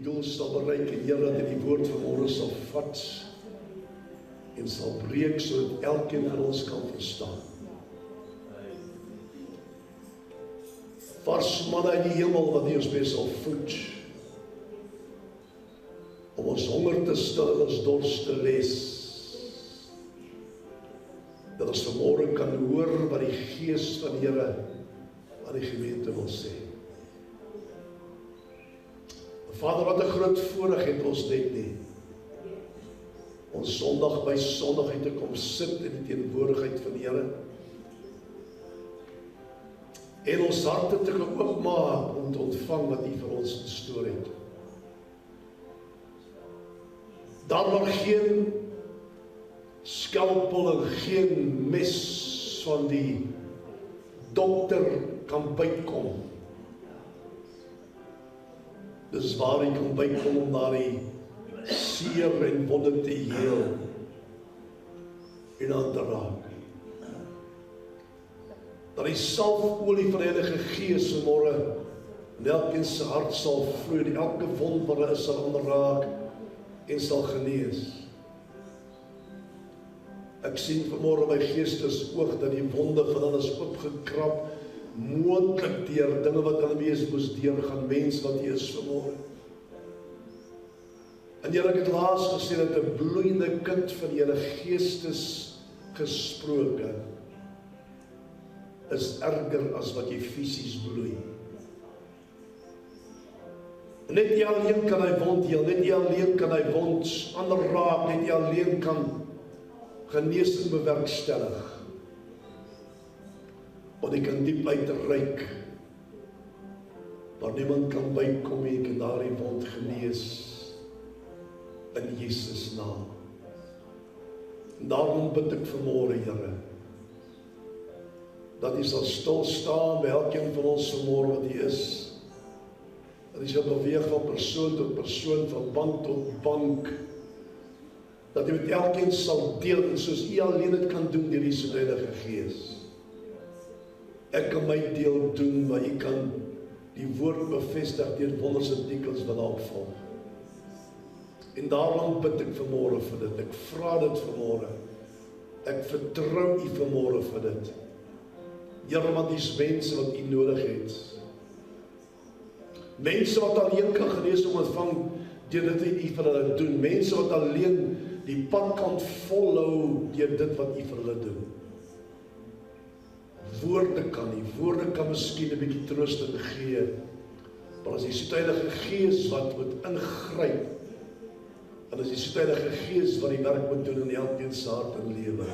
doel sal bereik en Here dat die woord vanmôre sal vat en sal breek sodat elkeen van ons kan verstaan. Vars manna uit die hemel wat U ons mee sal voed, om ons honger te stil en ons dors te les, dat ons vanmôre kan hoor wat die Gees van die Here aan die gemeente wil sê. Vader, wat 'n groot voorreg het ons net nie, ons Sondag by Sondag uit te kom sit in die teenwoordigheid van die Here, en ons harte te kan oopmaak om te ontvang wat U vir ons gestoor het. Daar mag geen skalpel en geen mes van die dokter kan bykom. Dis waar hy kan bykom om daardie seer en wonde te heel en aan te raak. Dat die salfolie van die Heilige Gees vanmôre in elkeen se hart sal vloei, en elke wond wat daar is sal aanraak en sal genees. Ek sien vanmôre my geestesoog dat die wonde van hulle is oopgekrap, moontlik deur dinge wat hulle mees moes deurgaan, mens wat hy is vanmôre. En Here, ek het laas gesê dat 'n bloeiende kind van die Here Geestes gesproke is erger as wat jy fisies bloei. Net jy alleen kan hy wond heel, net jy alleen kan hy wond ander raak, net jy alleen kan genesing bewerkstellig. Want ek kan diep uitreik, waar niemand kan bykom en ek kan daardie wond genees in Jesus naam. En daarom bid ek vanmôre, Here, dat U sal stil staan by elkeen van ons vanmôre wat U is. Dat U sal beweeg van persoon tot persoon, van bank tot bank. Dat U met elkeen sal deel, en soos U alleen dit kan doen deur die Heilige Gees. Ek kan my deel doen, maar U kan die woord bevestig deur wonders en tekens wat daarop volg. En daarom bid ek vanmôre vir dit. Ek vra dit vanmôre. Ek vertrou U vanmôre vir dit. Here, want dis mense wat U nodig het. Mense wat alleen kan genesing ontvang deur dit wat U vir hulle doen. Mense wat alleen die pad kan volhou deur dit wat U vir hulle doen. Woorde kan nie, woorde kan miskien 'n bietjie troosting gee, maar as die Heilige Gees wat moet ingryp, en as die Heilige Gees wat die werk moet doen in elkeen se hart en lewe.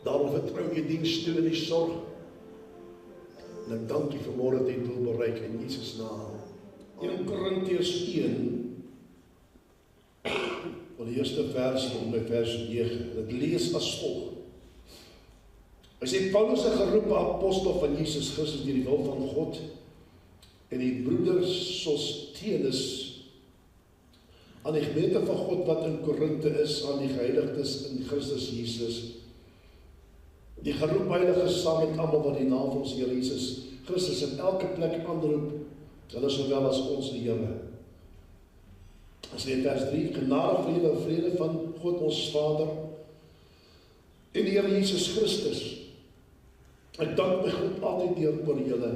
Daarom vertrou ek die diens toe in die sorg, en ek dank U vanmôre dat U doel bereik in Jesus naam. 1 Korintiërs 1, van die eerste vers tot by vers 9, dit lees as volg. Hy sê, Paulus, 'n geroepe apostel van Jesus Christus deur die wil van God, en die broeder Sosthenes aan die gemeente van God wat in Korinthe is, aan die geheiligdes in Christus Jesus, die geroep heilige saam met almal wat die naam van ons Here Jesus Christus in elke plek aanroep, hulle sowel as ons die Here. As in vers 3, genade, vrede van God ons Vader en die Here Jesus Christus. Ek dank my God altyd deur oor julle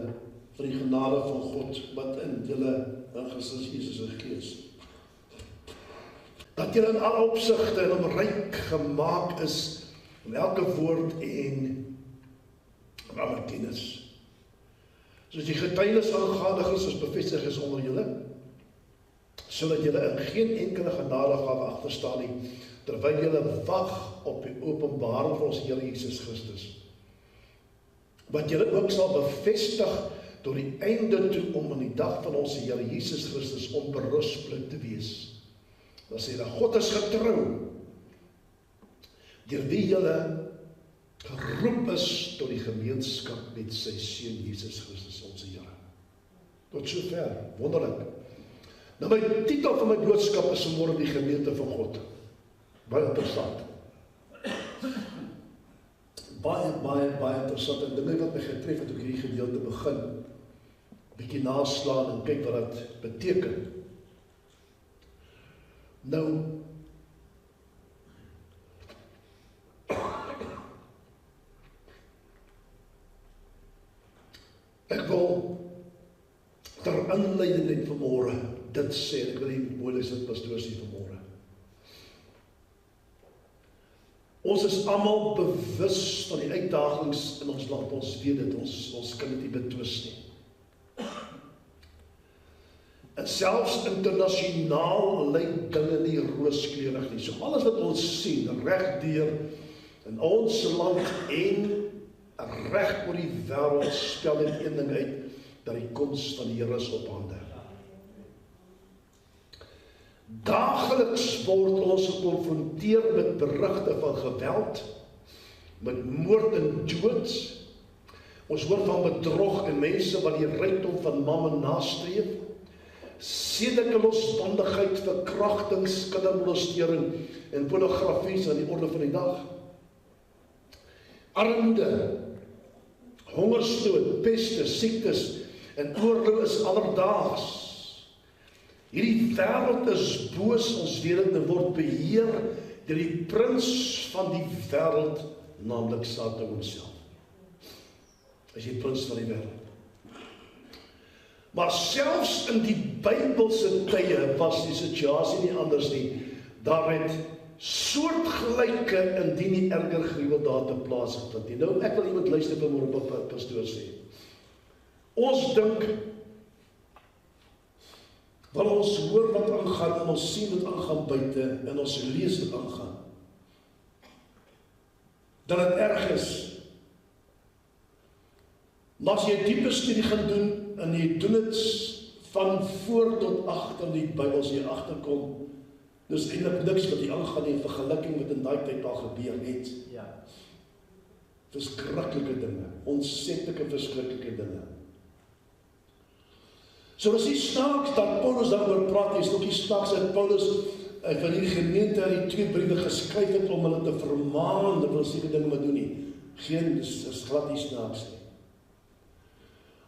vir die genade van God wat in julle in Christus Jesus se Gees. Dat julle in alle opsigte in hom ryk gemaak is in elke woord en alle kennis. Soos die getuienis aangaande Christus bevestig is onder julle, sodat julle in geen enkele genadegawe agter staan nie, terwyl julle wag op die openbaring van ons Here Jesus Christus. Wat julle ook sal bevestig tot die einde toe om in die dag van ons Here Jesus Christus onberisplik te wees. Dan sê dat God is getrou, deur wie julle geroep is tot die gemeenskap met sy Seun Jesus Christus ons Here. Tot sover, wonderlik. Nou my titel van my boodskap is vanmôre die gemeente van God. Baie interessant. Baie interessant, en dinge wat my getref het toe ek hierdie gedeelte begin. bietjie naslaan en kyk wat dit beteken. Nou, ek wil ter inleiding net vanmôre dit sê, ek wil nie mooi lees dit pastoor sê vanmôre. Ons is almal bewus van die uitdagings in ons land, ons weet dit, ons kan dit nie betwis nie. En selfs internasionaal lyk dinge nie rooskleurig nie. So alles wat ons sien, regdeur in ons land en reg oor die wêreld spel net een ding uit, dat die koms van die Here is op hande. Daagliks word ons gekonfronteer met berigte van geweld, met moord en dood. Ons hoor van bedrog en mense wat die rykdom van mammon nastreef. Sedelike losbandigheid, verkrachtings, kindermolestering en pornografie is aan die orde van die dag. Armoede, hongersnood, peste, siektes en oorlog is alledaags. Hierdie wêreld is boos, ons weet dit, en word beheer deur die prins van die wêreld, naamlik Satan homself. Is die prins van die wêreld. Maar selfs in die Bybelse tye was die situasie nie anders nie. Daar het soortgelyke indien nie erger gruweldade plaasgevind. Nou ek wil iemand luister vanmôre op wat pastoor sê. Ons dink, want ons hoor wat aangaan en ons sien wat aangaan buite en ons lees wat aangaan, dat dit erg is. Maar as jy 'n diepe studie gaan doen en jy doen dit van voor tot agter die Bybel, as jy agterkom, dis eintlik niks wat hier aangaan in vergelyking met in daai tyd al gebeur het. Ja. Verskriklike dinge, ontsettende verskriklike dinge. So as jy snaaks dat Paulus daaroor praat, is ook nie snaaks dat Paulus van die gemeente die 2 briewe geskryf het om hulle te vermaan, dat hulle seker dinge moet doen nie. Geen, is glad nie snaaks nie.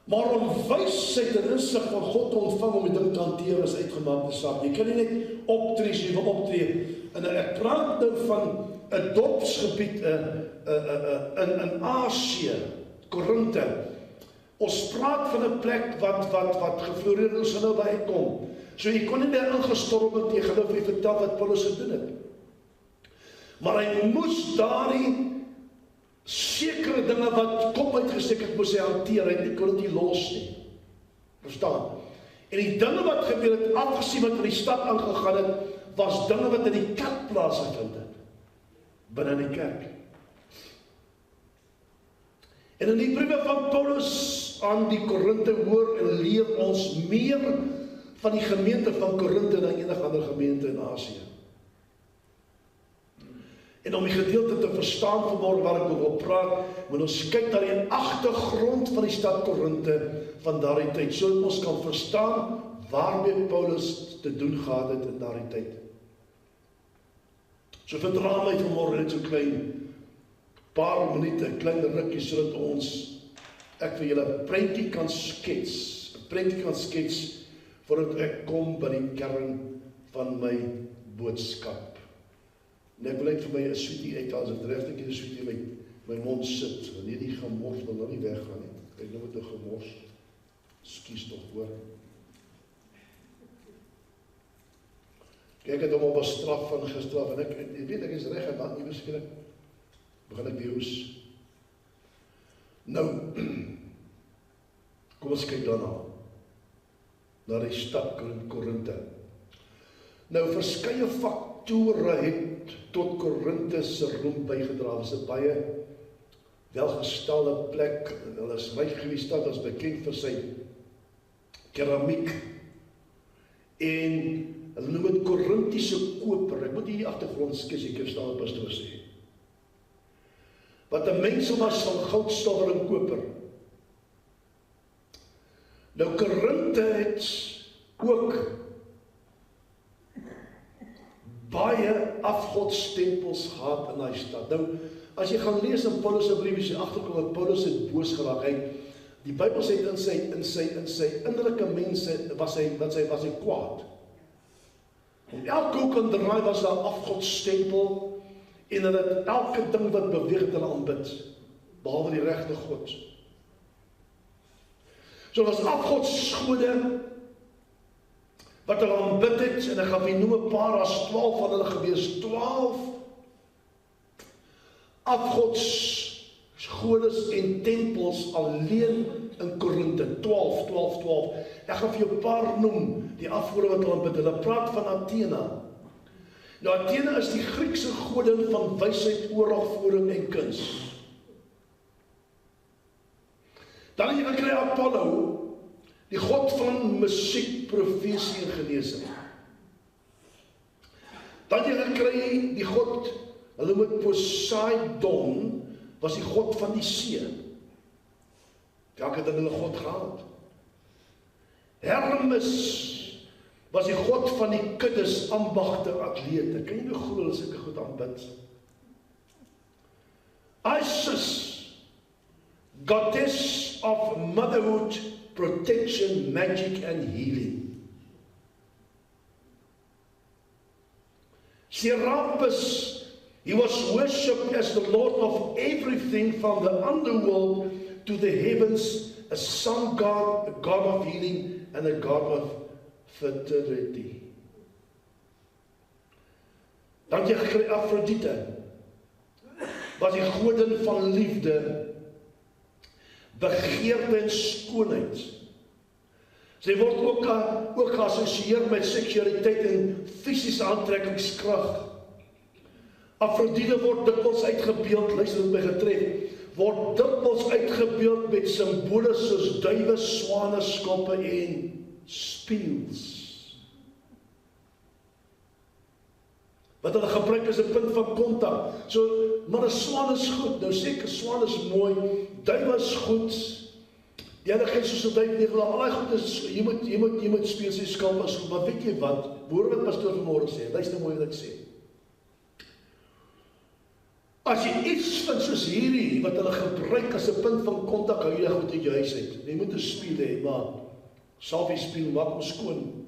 Maar om wysheid en insig van God te ontvang om die ding te hanteer is uitgemaakte saak. Jy kan nie net optree as jy wil optree. En ek praat nou van 'n dorpsgebied in Asië, Korinthe. Ons praat van 'n plek wat gefloreer is en nou by kom. So jy kon nie daar ingestorm het, jy geloof jy vertel wat Paulus gedoen het. Maar hy moes daardie sekere dinge wat kop uitgesteek het, moes hy hanteer, hy kon dit nie los nie. Verstaan? En die dinge wat gebeur het, afgesien wat in die stad aangegaan het, was dinge wat in die kerk plaasgevind het. Binne die kerk. En in die briewe van Paulus aan die Korinthe hoor en leer ons meer van die gemeente van Korinthe dan enige ander gemeente in Asië. En om die gedeelte te verstaan vanmôre waar ek wil praat, moet ons kyk na die agtergrond van die stad Korinthe van daardie tyd, sodat ons kan verstaan waarmee Paulus te doen gehad het in daardie tyd. So verdra my vanmôre net so klein paar minute, klein rukkie, sodat ek vir julle 'n prentjie kan skets, voordat ek kom by die kern van my boodskap. En ek wil net vir my 'n sweetie uit, as ek regtig 'n sweetie in my mond sit, wanneer die gemors wil nou nie weggaan nie. Kyk nou met 'n gemors. Skus tog hoor. Kyk, ek het hom op 'n straf van gestraf en ek weet ek is reg en dan nie beskryf. Begin ek wees. Nou, kom ons kyk daarna. Na die stad Korinthe. Nou, verskeie faktore het tot Korinthe se roem bygedra. Dit is 'n baie welgestelde plek. Hulle is ryk gewees, stad is bekend vir sy keramiek. En hulle noem dit Korintiese koper. Ek moet hier agtergrond skets, ek verstaan wat pastoor sê. Wat 'n mengsel was van goud, silwer en koper. Nou Korinthe het ook baie afgodstempels gehad in daai stad. Nou, as jy gaan lees in Paulus se briewe, jy agterkom dat Paulus het boos geraak. Die Bybel sê in sy innerlike mense was hy kwaad. Om elke hoek en draai was daar afgodstempel en hulle het elke ding wat beweeg het hulle aanbid, behalwe die regte God. So was afgodsgode wat hulle aanbid het, en ek gaan vir noem 'n paar, as 12 van hulle gewees, 12 afgodsgodes en tempels alleen in Korinthe, 12. Ek gaan vir jou 'n paar noem, die afgode wat hulle aanbid. Hulle praat van Athena. Nou Athena is die Griekse godin van wysheid, oorlogvoering en kuns. Dan het jy gekry Apollo, die god van musiek, profesie en genesing. Dan het jy gekry die god, hulle moet Poseidon, was die god van die see. Elke ding hulle god gehad. Hermes was die god van die kuddes, ambagte, atlete. Kan jy nie glo hulle sulke goed aanbid? Isis, goddess of motherhood, protection, magic and healing. Serapis, he was worshipped as the Lord of everything from the underworld to the heavens, a sun god, a god of healing and a god of fertility. Dan het jy gekry Aphrodite, was die godin van liefde, begeerte en skoonheid. Sy word ook geassosieer met seksualiteit en fisiese aantrekkingskrag. Afrodite word dikwels uitgebeeld, luister wat my getref, word dikwels uitgebeeld met simbole soos duwe, swane, skoppe en spieëls. Wat hulle gebruik is 'n punt van kontak. So, maar 'n swaan is goed. Nou seker swaan is mooi, duif is goed. Die ander geen soos 'n duif nie, al daai goed is jy moet speel sy skalp is goed. Maar weet jy wat? Hoor wat pastoor vanmôre sê. Luister mooi wat ek sê. As jy iets van soos hierdie wat hulle gebruik as 'n punt van kontak, hou jy goed uit jou huis uit. Jy moet 'n spieël hê, maar salvie spieël maak ons skoon.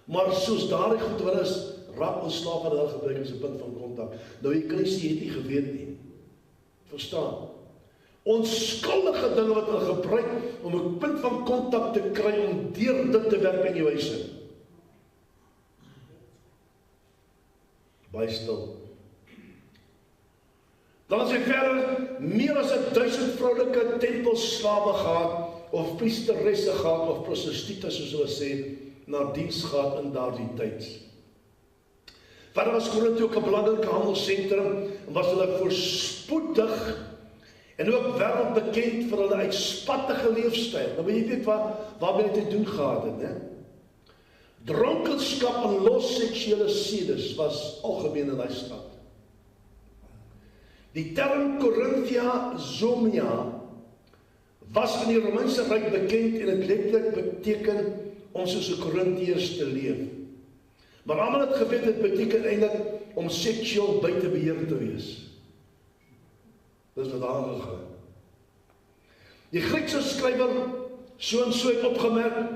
Maar soos daardie goed wat is raak ons slaap wat hulle gebruik as 'n punt van kontak. Nou jy kan nie sê jy het nie geweet nie. Verstaan? Onskuldige dinge wat hulle gebruik om 'n punt van kontak te kry om deur dit te werk in jou huis in. Baie stil. Dan as jy verder meer as 1000 vroulike tempelslawe gehad of priesteresse gehad of prostitutes soos hulle sê, na diens gehad in daardie tyd. Verder was Korinthe ook 'n belangrike handelsentrum en was hulle voorspoedig en ook wêreldbekend vir hulle uitspattige leefstyl. Nou jy weet waarmee dit te doen gehad het, né? Dronkenskap en los seksuele sedes was algemeen in daai stad. Die term Corinthia Zomia was in die Romeinse Ryk bekend en het letterlik beteken om soos 'n Korintiërs te leef. Maar almal het geweet dit beteken eintlik om seksueel buite beheer te wees. Dis wat aangegaan. Die Griekse skrywer so en so het opgemerk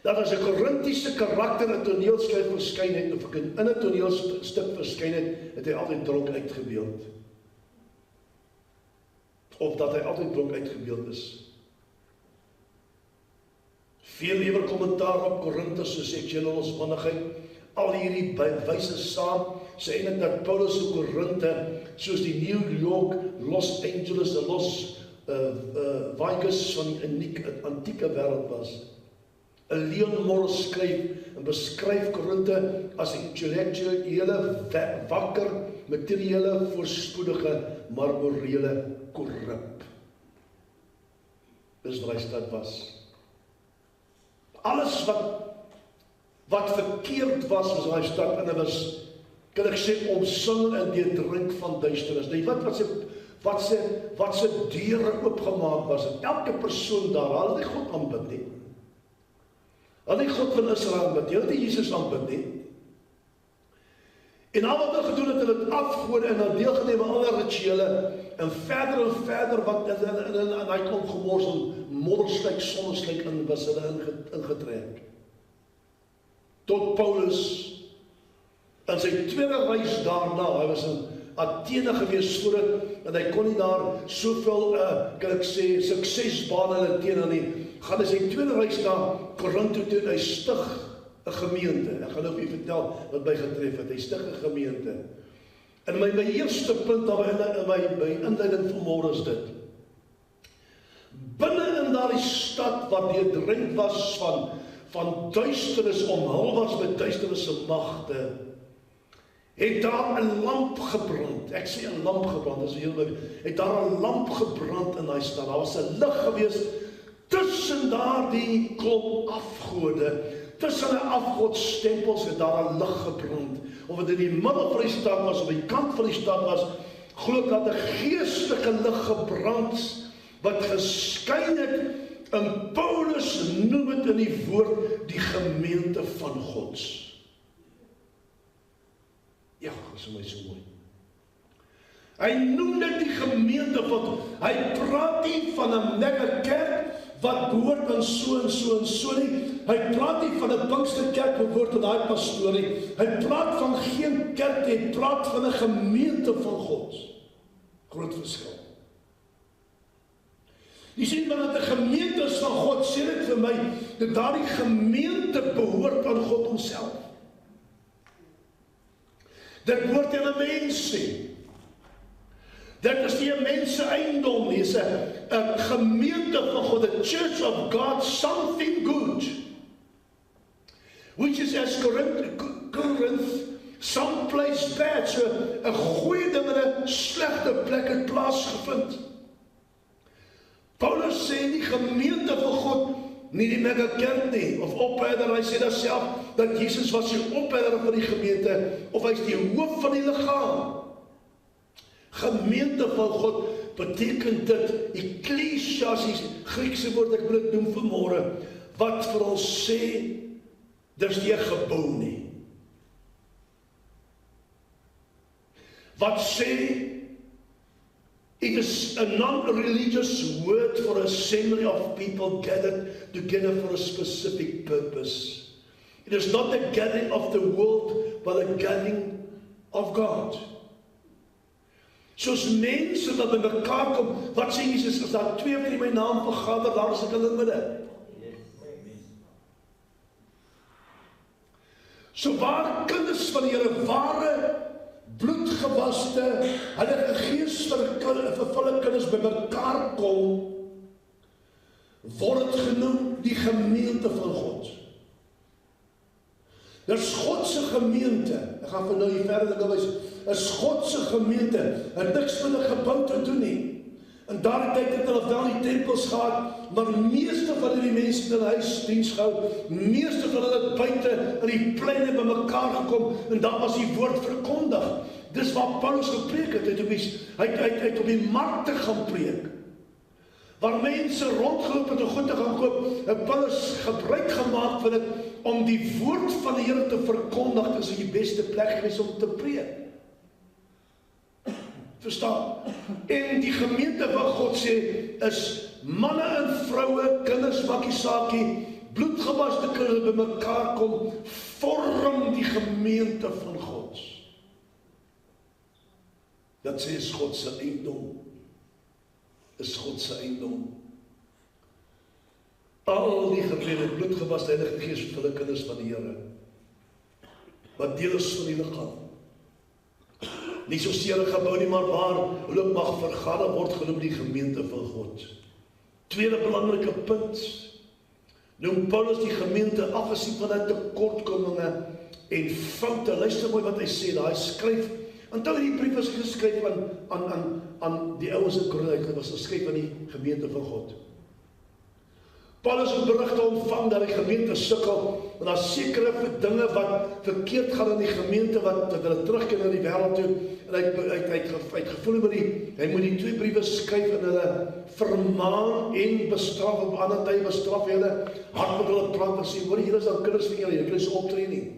dat as 'n Korintiese karakter in 'n toneelstuk verskyn het of in 'n toneelstuk verskyn het hy altyd dronk uitgebeeld. Of dat hy altyd dronk uitgebeeld is. Veel liewer kommentaar op Korinthe se seksuele losbanddigheid, al hierdie wyse saam, sê eintlik dat Paulus se Korinthe, soos die New York, Los Angeles, de Los Vegas van die antieke wêreld was. Leon Morris skryf en beskryf Korinthe as 'n intellektuele, wakker, materiële, voorspoedige, maar morele korrup. Dis wat hy stad was. Alles wat verkeerd was in daai stad, en dit was, kan ek sê, omsingel en deurdrink van duisternis. Nee, wat se deure oopgemaak was, en elke persoon daar, hulle het nie God aanbid nie. Hulle het nie God van Israel aanbid, hulle het nie Jesus aanbid nie. En al wat hulle gedoen het, hulle het afgode en hulle deelgeneem aan alle rituele en verder wat in daai klomp gemors en modderslyk, sonneslyk in was hulle ingetrek. Tot Paulus in sy tweede reis daarna, hy was in Athene gewees voordat, en hy kon nie daar soveel, kan ek sê, suksesbane in Athene nie, gaan hy sy tweede reis na Korinthe toe, en hy stig 'n gemeente. Ek gaan nou vir u vertel wat my getref het. Hy stig 'n gemeente. En my eerste punt daar in my inleiding vanmôre is dit. Binne in daardie stad wat deurdrink was van duisternis, omhul was met duisternisse magte, het daar 'n lamp gebrand. Ek sê 'n lamp gebrand, dis heel baie. Het daar 'n lamp gebrand in daai stad. Daar was 'n lig gewees tussen daardie klomp afgode. Tussen die afgodstempels het daar 'n lig gebrand. Of dit in die middel van die stad was, of die kant van die stad was, glo ek dat 'n geestelike lig gebrand wat geskyn het, en Paulus noem dit in die woord die gemeente van Gods. Ja, dis vir my so mooi. Hy noem dit die gemeente van, hy praat nie van 'n mega kerk wat behoort aan so en so en so nie. Hy praat nie van 'n Pinksterkerk behoort aan daai pastoor nie. Hy praat van geen kerk nie, hy praat van 'n gemeente van God. Groot verskil. Jy sien wanneer dit 'n gemeente is van God, sê dit vir my dat daardie gemeente behoort aan God homself. Dit behoort aan 'n mens nie. Dit is nie 'n mens se eiendom nie, dis 'n gemeente van God, the church of God, something good. Which is as Corinth, someplace bad, so 'n goeie ding in 'n slegte plek het plaasgevind. Paulus sê die gemeente van God, nie die mega kerk nie, of opleider, hy sê dat self, dat Jesus was die opleider van die gemeente, of hy is die hoof van die liggaam. Gemeente van God beteken dit, ekklesias, Griekse woord, ek wil dit noem vanmôre, wat vir ons sê, dis nie 'n gebou nie. Wat sê, it is a non-religious word for an assembly of people gathered together for a specific purpose. It is not a gathering of the world, but a gathering of God. Soos mense wat by mekaar kom, wat sê Jesus, as daar 2 van in my naam vergader, daar is ek in die midde. So waar kinders van die Here, ware bloedgewaste, hulle geesvervulle kinders by mekaar kom, word dit genoem die gemeente van God. Dis God se gemeente. Ek gaan vir nou hier verder wys. Is God se gemeente. Het niks met 'n gebou te doen nie. In daardie tyd het hulle wel die tempels gehad, maar meeste van die mense in hulle huisdiens gehou, meeste van hulle buite in die pleine bymekaar gekom en daar was die woord verkondig. Dis waar Paulus gepreek het. Hy het op die markte gaan preek. Waar mense rondgeloop het om goed te gaan koop, het Paulus gebruik gemaak van dit om die woord van die Here te verkondig. Dis die beste plek gewees om te preek. Verstaan? En die gemeente wat God sê, is manne en vroue, kinders, makkie saakie, bloedgewaste kinders by mekaar kom, vorm die gemeente van God. Dat sê is God se eiendom. Is God se eiendom. Al die gebede, bloedgewaste Heilige Gees vir hulle kinders van die Here, wat deel is van die liggaam. Nie so seer 'n gebou nie, maar waar hulle mag vergader word genoem die gemeente van God. Tweede belangrike punt, noem Paulus die gemeente afgesien van die tekortkominge en foute. Luister mooi wat hy sê, daar hy skryf, onthou die brief was geskryf aan die ouens in Korinthe, dit was geskryf aan die gemeente van God. Paulus het berigte ontvang dat die gemeente sukkel, en daar sekere dinge wat verkeerd gaan in die gemeente, wat hulle terugkeer na die wêreld toe, en hy het gevoel oor hy moet die 2 briewe skryf en hulle vermaan en bestraf, op ander tye bestraf hulle, hard met hulle praat en sê, hoor, hier is dan kinders van julle, julle is optree nie.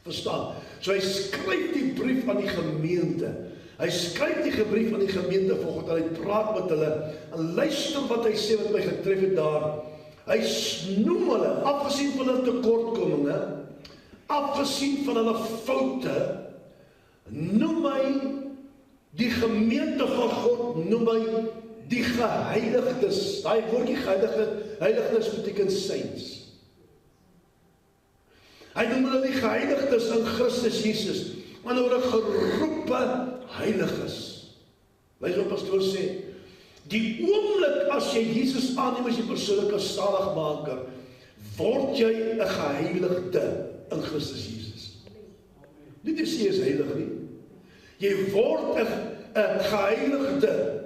Verstaan? So hy skryf die brief aan die gemeente. Hy skryf die brief aan die gemeente van God, en hy praat met hulle, en luister wat hy sê wat my getref het daar. Hy noem hulle, afgesien van hulle tekortkominge, afgesien van hulle foute, noem hy die gemeente van God, noem hy die geheiligdes. Daai woordjie heiligdes beteken saints. Hy noem hulle die geheiligdes in Christus Jesus, maar nou 'n geroepe heiliges. Luister wat pastoor sê, die oomblik as jy Jesus aanneem as jy persoonlike saligmaker, word jy 'n geheiligde in Christus Jesus. Nie te sê jy is heilig nie. Jy word 'n geheiligde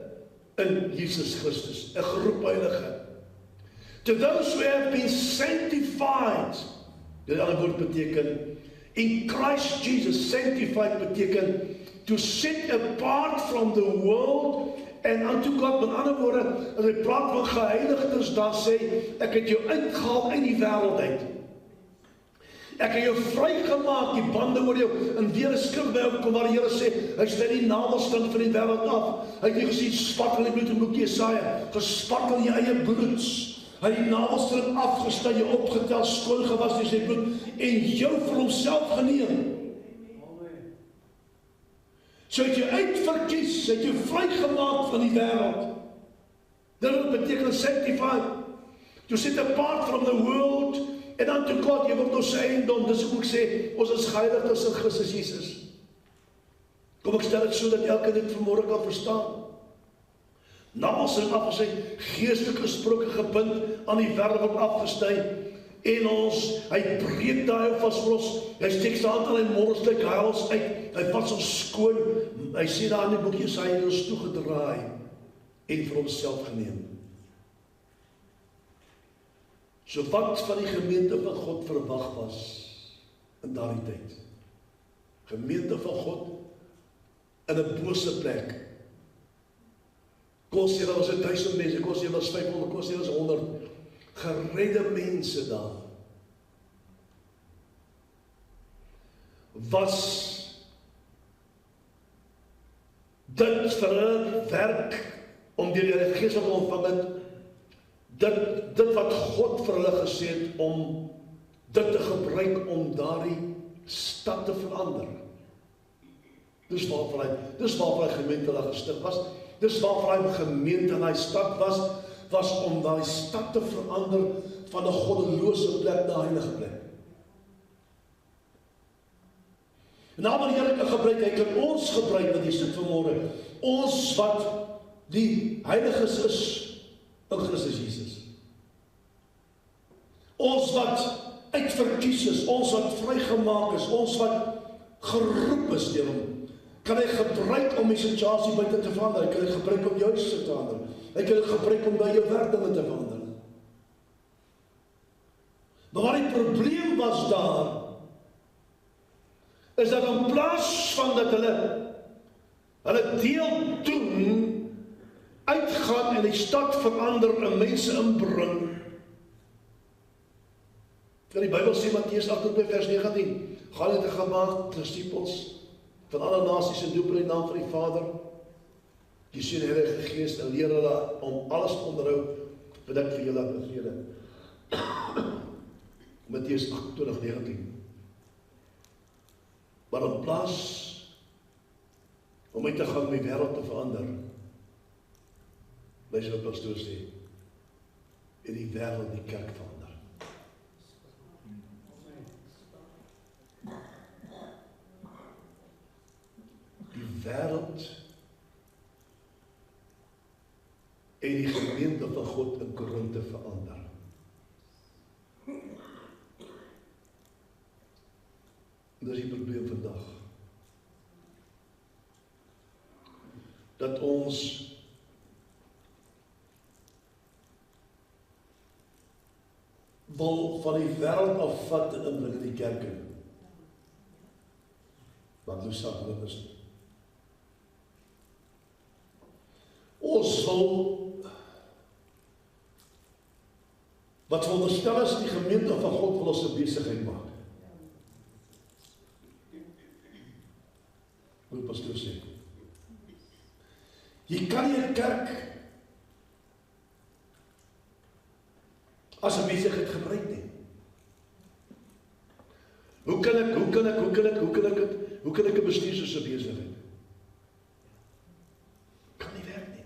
in Jesus Christus, 'n geroepe heilige. To those who have been sanctified, dit ander woord beteken, in Christ Jesus, sanctified beteken, to set apart from the world and unto God. Met ander woorde, as hy praat van geheiligdes, dan sê, ek het jou uitgehaal uit die wêreld uit. Ek het jou vrygemaak, die bande oor jou, en weer 'n skrif by opkom waar die Here sê, hy sny die navelstreng van die wêreld af. Hy het nie gesê, spartel die bloed in boek Jesaja, gespartel jou eie bloed. Hy het die navelstreng afgesny, jou opgetel, skoon gewas deur sy bloed, en jou vir homself geneem. So het jy uitverkies, het jy vrygemaak van die wêreld. Dit beteken sanctified, to set apart from the world, en unto God, jy word ons eiendom. Dis hoe ek sê, ons is geheiligdes in Christus Jesus. Kom ek stel dit so dat elke dit vanmôre kan verstaan. Navelstreng afgesny, geestelik gesproke gebind, aan die wêreld word afgesny, en hy breek daai vas vir ons, hy steek sy hand aan en morslik huils uit, hy vat ons skoon, hy sê daar in die boek Jesaja, hy het ons toegedraai, en vir homself geneem. So wat van die gemeente van God verwag was, in daardie tyd? Gemeente van God, in 'n bose plek. Kom sê, daar was 1000 mense, kom sê, was 500, kom sê, was 100, geredde mense daar. Was dit vir 'n werk om deur die Gees te ontvang het, dit wat God vir hulle gesê het, om dit te gebruik om daardie stad te verander. Dis waarvoor hy gemeente daar gestig was. Dis waarvoor hy gemeente in hy stad was om daai stad te verander van 'n goddelose plek na 'n heilige plek. En nou wanneer Here kan gebruik, hy kan ons gebruik wat hier sit vanmôre. Ons wat die heiliges is in Christus Jesus. Ons wat uitverkies is, ons wat vrygemaak is, ons wat geroep is deur hom. Kan hy gebruik om die situasie buite te verander? Hy kan dit gebruik om jou te verander. Hy kan dit gebruik om by jou werk dinge te verander. Maar wat die probleem was daar, is dat in plaas van dat hulle deel doen, uitgaan en die stad verander en mense inbring. Die Bybel sê, Matteus 8 vers 19, gaan dit gemaak disippels van alle nasies en doop in die naam van die Vader, die Seun en die Heilige Gees, en leer hulle om alles te onderhou wat ek vir julle beveel het. Matteus 28:19. Maar in plaas om uit te gaan om die wêreld te verander, luister wat pastoor sê, in die wêreld die kerk verander. Die wêreld en die gemeente van God in Korinthe verander. Dit is die probleem vandag. Dat ons wil van die wêreld afvat en inbring in die kerk in. Wat hoe sal dit is? Ons wil wat veronderstel is die gemeente van God wil ons 'n besigheid maak. pastoor sê. Jy kan nie 'n kerk as 'n besigheid gebruik nie. Hoe kan ek 'n bestuur soos 'n besigheid? Kan nie werk nie.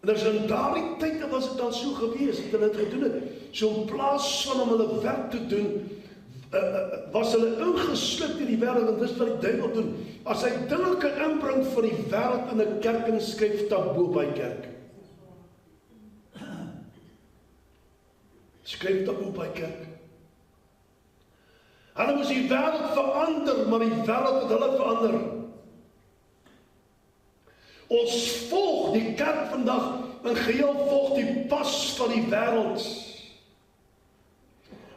En as in daardie tyd was dit dan so gewees, het hulle dit gedoen het. So in plaas van om hulle werk te doen, was hulle ingesluk in die wêreld, en dis wat die duiwel doen. As hy dinge kan inbring van die wêreld in 'n kerk en skryf taboo by kerk. Skryf taboo by kerk. Hulle moes die wêreld verander, maar die wêreld het hulle verander. Ons volg die kerk vandag, in geheel volg die pas van die wêreld.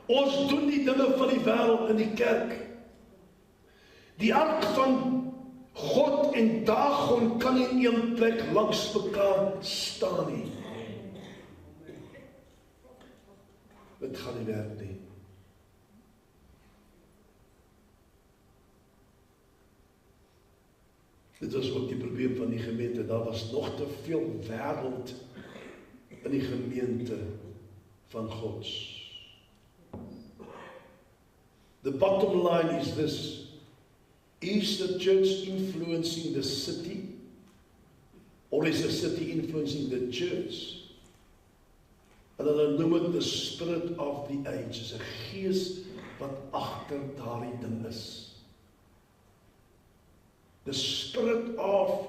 Ons doen die dinge van die wêreld in die kerk. Die ark van God en Dagon kan nie in een plek langs mekaar staan nie. Dit gaan nie werk nie. Dit was ook die probleem van die gemeente. Daar was nog te veel wêreld in die gemeente van Gods. The bottom line is this: is the church influencing the city, or is the city influencing the church? En hulle noem dit the spirit of the age. Is 'n gees wat agter daardie ding is. The spirit of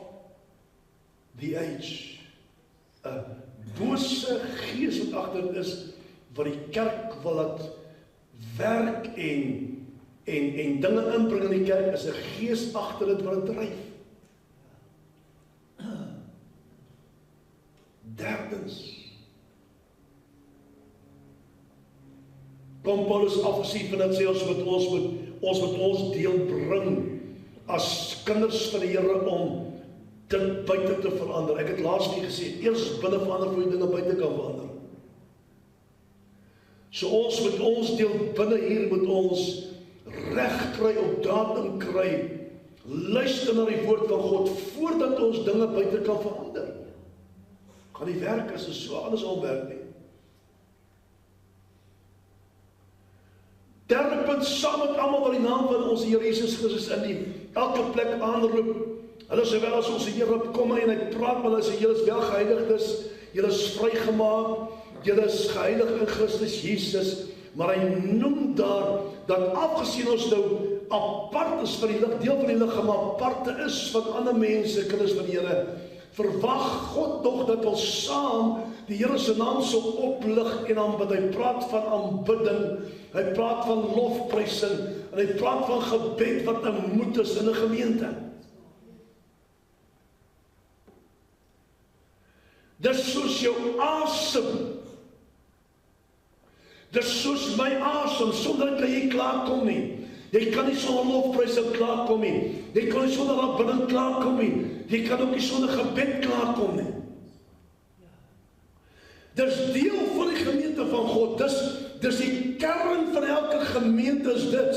the age. 'n bose gees wat agter is, wat die kerk wil laat werk en dinge inbring in die kerk, is 'n gees agter dit wat dit dryf. Derdens, kom Paulus afgesien van dit sê ons moet ons deel bring as kinders van die Here om dit buite te verander. Ek het laas nie gesê, eers binne verander voor jy dinge buite kan verander. So ons moet ons deel binne hier, moet ons reg kry, op datum kry, luister na die woord van God, voordat ons dinge buite kan verander. Gaan nie werk as dit so anders al werk nie. Derde punt, saam met almal wat die naam van ons Here Jesus Christus in die elke plek aanroep. Hulle sê wel as ons die Here kom en hy praat met hulle, sê julle is wel geheiligdes, julle is vrygemaak, julle is geheilig in Christus Jesus, maar hy noem daar dat afgesien ons nou apart is van die lig, deel van die liggaam, aparte is van ander mense, kinders van die Here, verwag God nog dat ons saam die Here se naam sal oplig en aanbid. Hy praat van aanbidding, hy praat van lofprysing, en hy praat van gebed wat 'n moed is in 'n gemeente. Dis soos jou asem. Dis soos my asem, sonder dat jy klaarkom nie. Jy kan nie sonder lofprysing klaarkom nie. Jy kan nie sonder aanbidding klaarkom nie. Jy kan ook nie sonder gebed klaarkom nie. Dis deel van die gemeente van God. Dis die kern van elke gemeente is dit.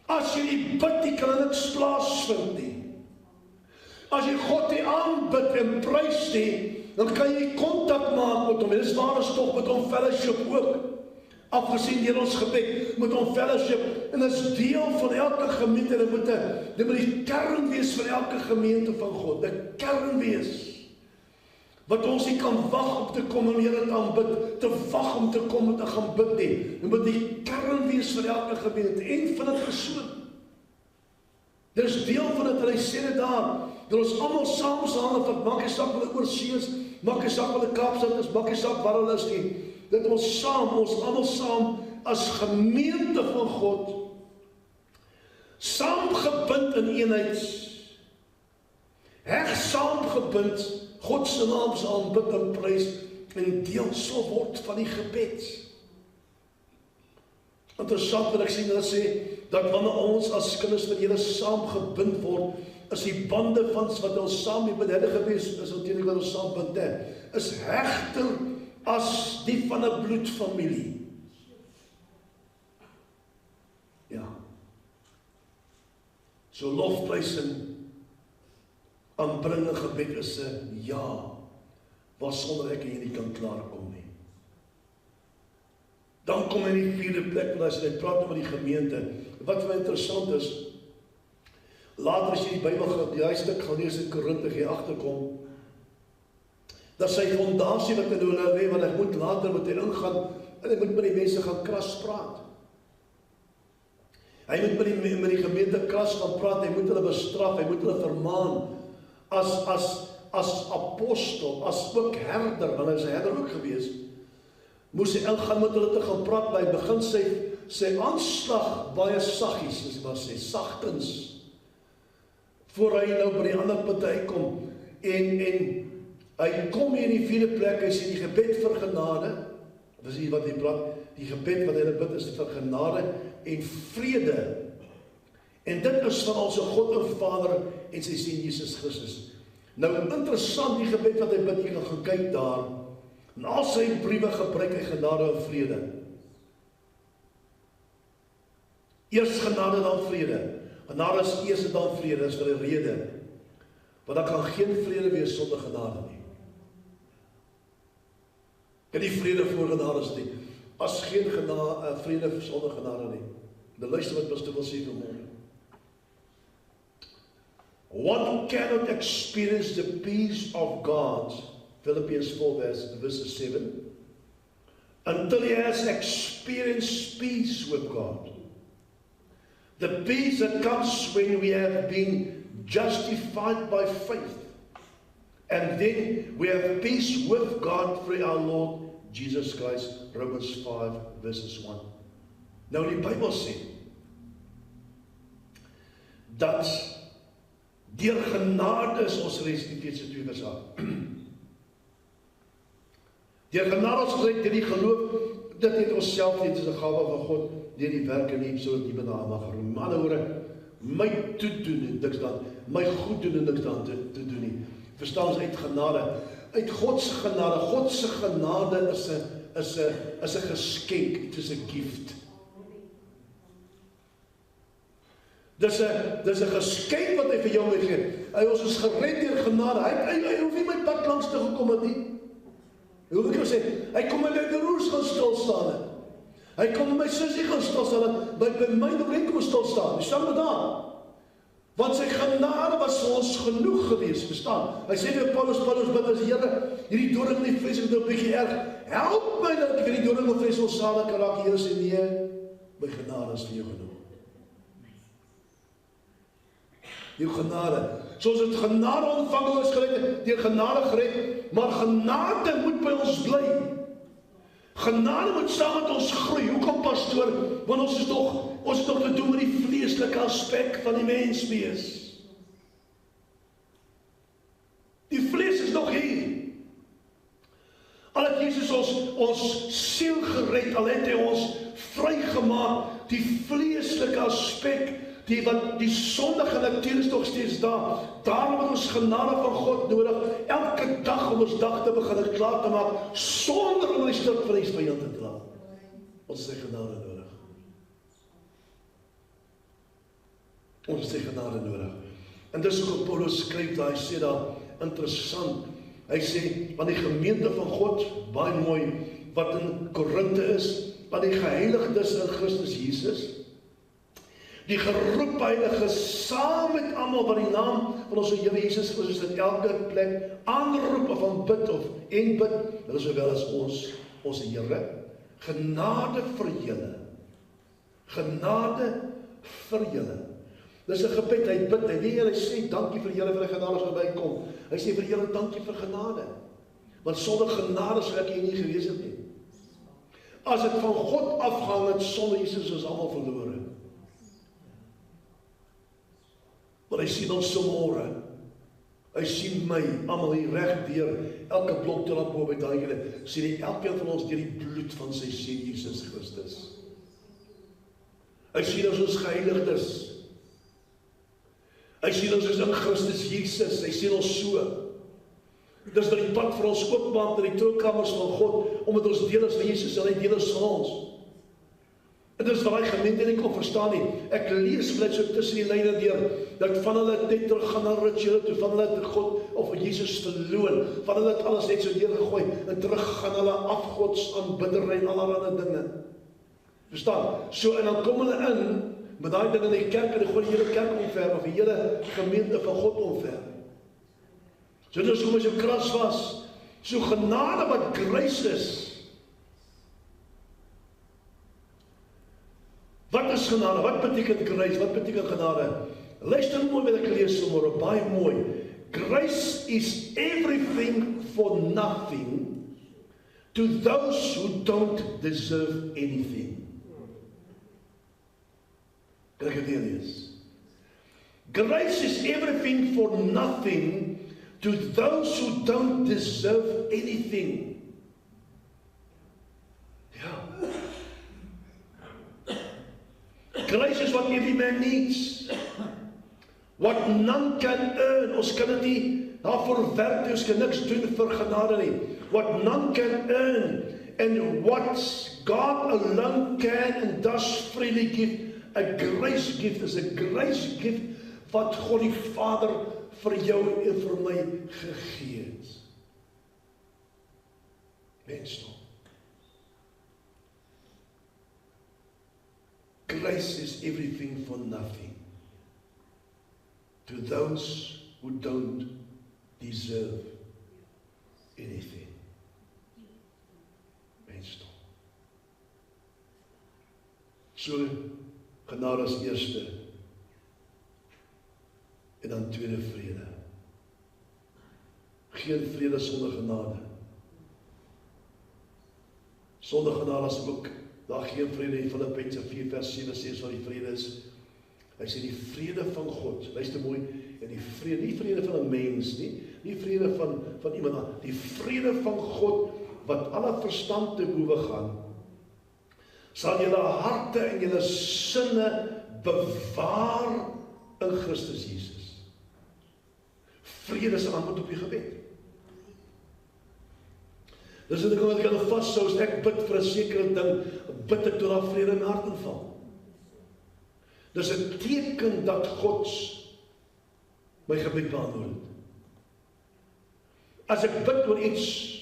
As jy nie bid, jy kan niks plaasvind nie. As jy God nie aanbid en prys nie, dan kan jy kontak maak met hom. Dit is waar ons tog met hom fellowship ook. Afgesien deur ons gebed, met hom fellowship. En dit is deel van elke gemeente. Dit moet die kern wees van elke gemeente van God. 'n Kern wees. Wat ons nie kan wag om te kom en Here te aanbid, te wag om te kom en te gaan bid nie. Dit moet die kern wees van elke gemeente en van 'n persoon. Dit is deel van dit, en hy sê dit daar, dat ons almal saam staan, wat maak nie saak hulle oorsee is, maak nie saak hulle Kaapstad is, maak nie saak waar hulle is nie. Dat ons almal saam as gemeente van God, saamgebind in eenheid, heg saamgebind, God se naam se aanbid en prys, en deel sal word van die gebed. Interessant wat ek sien, hulle sê, dat wanneer ons as kinders van die Here saamgebind word, is die bande van wat ons saam mee bededig gewees, is natuurlik wat ons saam bind, is hegter as die van 'n bloedfamilie. Ja, So lofprys en aanbring 'n gebed is 'n ja, waarsonder ek en jy nie kan klaarkom nie. Dan kom hy in die vierde plek, want as hy praat met die gemeente, wat vir my interessant is, later as jy die Bybel die stuk gaan lees in Korinte, jy agterkom, dat sy fondasie wat hy nou lê, want hy moet later met hy ingaan, en hy moet met die mense gaan kras praat. Hy moet met die gemeente kras gaan praat, hy moet hulle bestraf, hy moet hulle vermaan, as apostel, as ook herder, want hy is 'n herder ook gewees, moes hy gaan met hulle te gaan praat, by begin sy aanslag baie saggies, soos hy maar sê, sagtens, voor hy nou by die ander punt uitkom, en hy kom hier in die vierde plek, hy sê die gebed vir genade, dis hier wat hy praat, die gebed wat hy bid is vir genade en vrede, en dit is van ons God en Vader en sy Seun Jesus Christus. Nou interessant, die gebed wat hy bid, jy kan gaan kyk daar, en al sy briewe gebruik hy genade en vrede. Eers genade, dan vrede. Genade is eers en dan vrede, is vir 'n rede. Want daar kan geen vrede wees sonder genade nie. Kan nie vrede voor genade is nie. As geen vrede sonder genade nie. Nou luister wat Pastoor wil sê vanmôre. One cannot experience the peace of God, Philippians 4 verse 7, until he has experienced peace with God. The peace that comes when we have been justified by faith. And then we have peace with God through our Lord Jesus Christ, Romans 5 verses 1. Nou die Bybel sê, dat deur genade is ons gered, Efesiërs 2 vers 8. Deur genade is ons gered deur die geloof, dit het ons self nie, dit is 'n gawe van God, deur die werke nie, sodat niemand na hom mag roem. Maar anderswoorde, my toedoen en niks dan, my goed doen en niks dan te doen nie. Verstaan ons uit genade, uit God se genade. God se genade is 'n geskenk, it is 'n gift. Dis 'n geskenk wat hy vir jou wil gee. Ons is gered deur genade. Hy hoef nie my pad langs te gekom het nie. Hoe wil ek jou sê? Hy kom my by my broers gaan stil staan. Hy kom my sussie gaan stil staan, by my nog kom stil staan. Dis saam met daar. Want sy genade was vir ons genoeg gewees, verstaan? Hy sê vir Paulus bid as Here, hierdie doring in die vlees is 'n bietjie erg. Help my dat ek hierdie doring in die vlees onsalig kan raak. Here sê nee, my genade is vir jou genoeg. Jou genade. Soos het genade ontvang ons gered, deur genade gered, maar genade moet by ons bly. Genade moet saam met ons groei. Hoekom, pastoor? Want ons is nog te doen met die vleeslike aspek van die mens wees. Die vlees is nog hier. Al het Jesus ons siel gered, al het hy ons vrygemaak, die vleeslike aspek, die sondige natuur is nog steeds daar. Daarom het ons genade van God nodig, elke dag om ons dag te begin klaar te maak, sonder om die stuk van die vyand te laat. Ons het sy genade nodig. Ons het sy genade nodig. En dis ook Paulus skryf daar, hy sê daar, interessant, hy sê, want die gemeente van God, baie mooi, wat in Korinte is, wat die geheiligdes in Christus Jesus, die geroep heilige saam met almal wat die naam van ons Here Jesus Christus in elke plek aanroep of aanbid en bid, hulle sowel as ons Here, genade vir julle. Genade vir julle. Dis 'n gebed, hy bid, hy sê dankie vir julle vir die genade wat bykom. Hy sê vir julle dankie vir genade. Want sonder genade sou ek hier nie gewees het nie. As dit van God afhang het, sonder Jesus is almal verlore. Maar hy sien ons môre. Hy sien my, almal hier reg deur, elke blok tot op bo by daai julle, sien hy elkeen van ons deur die bloed van sy Seun Jesus Christus. Hy sien ons is geheiligdes. Hy sien ons is in Christus Jesus, hy sien ons so. Dis dat die pad vir ons oopmaak in die troonkamers van God, omdat ons deel is van Jesus en hy deel is van ons. En dis wat die gemeente nie kon verstaan nie. Ek lees bly so tussen die lyne deur, dat van hulle net teruggaan na rituele toe, van hulle het God of Jesus verloon, van hulle het alles net so neergegooi, en terug gaan hulle afgodsaanbiddery en allerlei dinge. Verstaan? So, en dan kom hulle in, met daai ding in die kerk, en die gooi die hele kerk omver, of die hele gemeente van God omver. So dis hoe my so kras was, so genade wat grace is. Wat is genade? Wat beteken grace? Wat beteken genade? Luister mooi wat ek lees vanmôre, baie mooi. Grace is everything for nothing to those who don't deserve anything. Kan ek dit weer lees? Grace is everything for nothing to those who don't deserve anything. Ja. Grace is what every man needs. What none can earn. Ons kan dit nie daarvoor werk, ons kan niks doen vir genade nie. What none can earn. And what God alone can and does freely give. A grace gift is a grace gift wat God die Vader vir jou en vir my gegee het. Mens nog. Grace is everything for nothing to those who don't deserve anything. Mens nog. So, genade as eerste, en dan tweede vrede. Geen vrede sonder genade. Sonder genade is ook, daar geen vrede in Filippense 4 vers 7 sê wat die vrede is. Hy sê die vrede van God, luister mooi, en die vrede, nie vrede van 'n mens nie, nie vrede van iemand anders, die vrede van God, wat alle verstand te bowe gaan, sal julle harte en julle sinne bewaar in Christus Jesus. Vrede is 'n antwoord op die gebed. Dis wat ek kan vashou, as ek bid vir 'n sekere ding, bid ek tot daar vrede in my hart inval. Dis 'n teken dat God my gebed beantwoord het. As ek bid oor iets,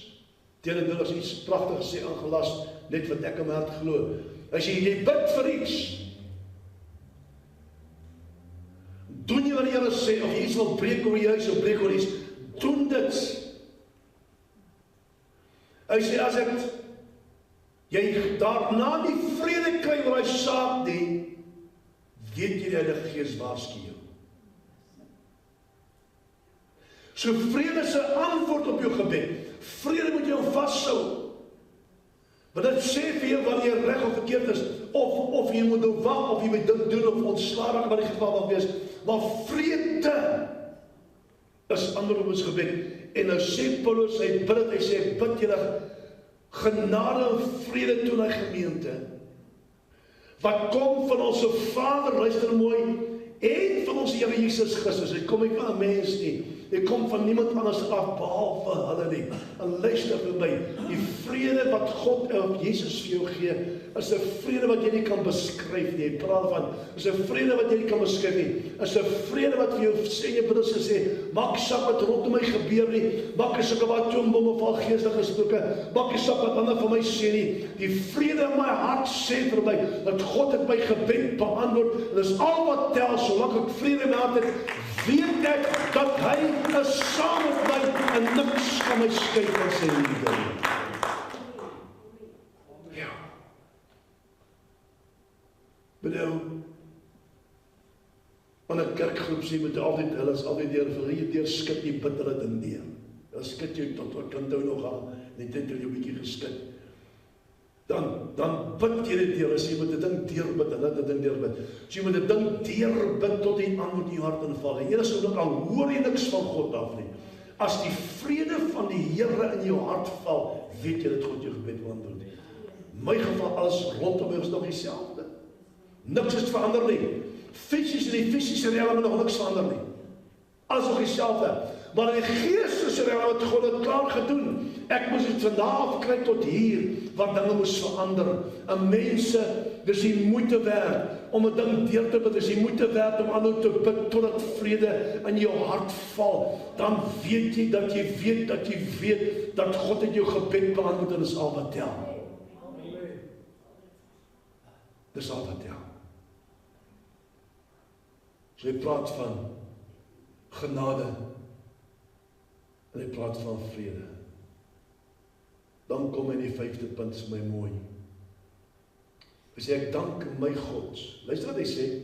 teenoor as iets pragtig sê aangelas, net wat ek in my hart glo. As jy bid vir iets, doen jy wat die Here sê, of jy iets wil breek oor jou huis, of breek oor iets, doen dit. Hy sê, as jy daarna nie vrede kry oor hy saak nie, weet jy die Heilige Gees waarsku jou. So vrede is 'n antwoord op jou gebed. Vrede moet jou vashou. Want dit sê vir jou wanneer jy reg of verkeerd is, of jy moet nou wag, of jy moet dit doen, of ontslae wat die geval mag wees. Maar vrede is antwoord op ons gebed. En nou sê Paulus, hy sê, bid julle genade en vrede toe na gemeente. Wat kom van ons Vader, luister mooi, en van ons Here Jesus Christus. Dit kom nie van 'n mens nie. Dit kom van niemand anders af behalwe hulle nie. En luister vir my, die vrede wat God of Jesus vir jou gee, is 'n vrede wat jy nie kan beskryf nie. Hy praat van, is 'n vrede wat jy nie kan beskryf nie. Is 'n vrede wat vir jou sê, jy broers gesê, maak saak wat rondom my gebeur nie, maak sulke wat toonbomme val geestig gesproke, maak saak wat ander van my sê nie. Die vrede in my hart sê vir my, dat God het my gebed beantwoord, en dis al wat tel, solank ek vrede in my hart het, weet ek dat hy is saam met my, en niks kan my skei van sy liefde. Ja. Bedoel, aan 'n kerkgroep sê, moet hulle is altyd deur skit die bid hulle ding deur. Dan skit jy tot wat kan toe nog aan, net het jy 'n bietjie geskit. Dan bid jy dit deur, as jy moet 'n ding deurbid, en dit 'n ding deurbid. So jy moet 'n ding deurbid tot die antwoord in jou hart inval. En eers ook al hoor jy niks van God af nie. As die vrede van die Here in jou hart val, weet jy dat God jou gebed beantwoord. In my geval, alles rondom my is nog dieselfde. Niks het verander nie. Fisies in die fisiese riem nog niks verander nie. Alles nog dieselfde. Maar in die geestesrelm het God het klaar gedoen. Ek moes dit vandag afkry tot hier, waar dinge moes verander. En mense, dis die moeite werd, om 'n ding deur te bid, dis die moeite werd om aanhou te bid, totdat vrede in jou hart val. Dan weet jy, dat jy weet, dat God het jou gebed beantwoord, en dis al wat tel. Dis al wat tel. So hy praat van genade, en hy praat van vrede. Dan kom hy in die 5de punt, is my mooi. Hy sê, ek dank my God. Luister wat hy sê.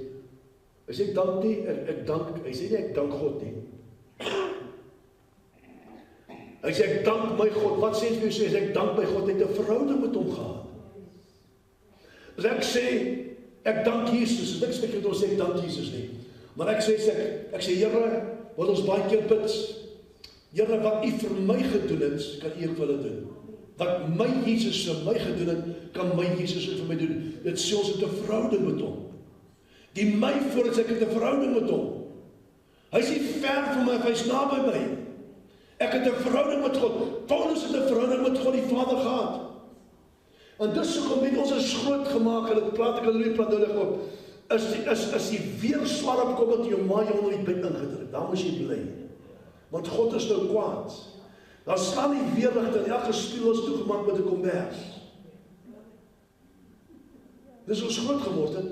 Hy sê, ek dank nie, hy sê nie, ek dank God nie. Hy sê, ek dank my God. Wat sê hy sê, ek dank my God, hy het 'n verhouding met hom gehad. As ek sê, ek dank Jesus, is niks betekent ons sê, ek dank Jesus nie. Maar ek sê, Here, wat ons baie keer bid, Here, wat U vir my gedoen het, kan U ook vir hulle doen. Wat my Jesus vir my gedoen het, kan my Jesus ook vir my doen. Dit sê ons het 'n verhouding met hom. Die my voordat ek het 'n verhouding met hom. Hy is nie ver van my, hy is naby my. Ek het 'n verhouding met God. Paulus het 'n verhouding met God die Vader gehad. En dis hoekom met ons is groot gemaak, en dit praat ek al praat nodig op, is die weerswaar opkom dat jou maai onder die bed ingedruk. Dan moet jy bly. Want God is nou kwaad. Dan staan die weerligte en elke spieël is toegemaak met 'n kombers. Dis ons groot geword het.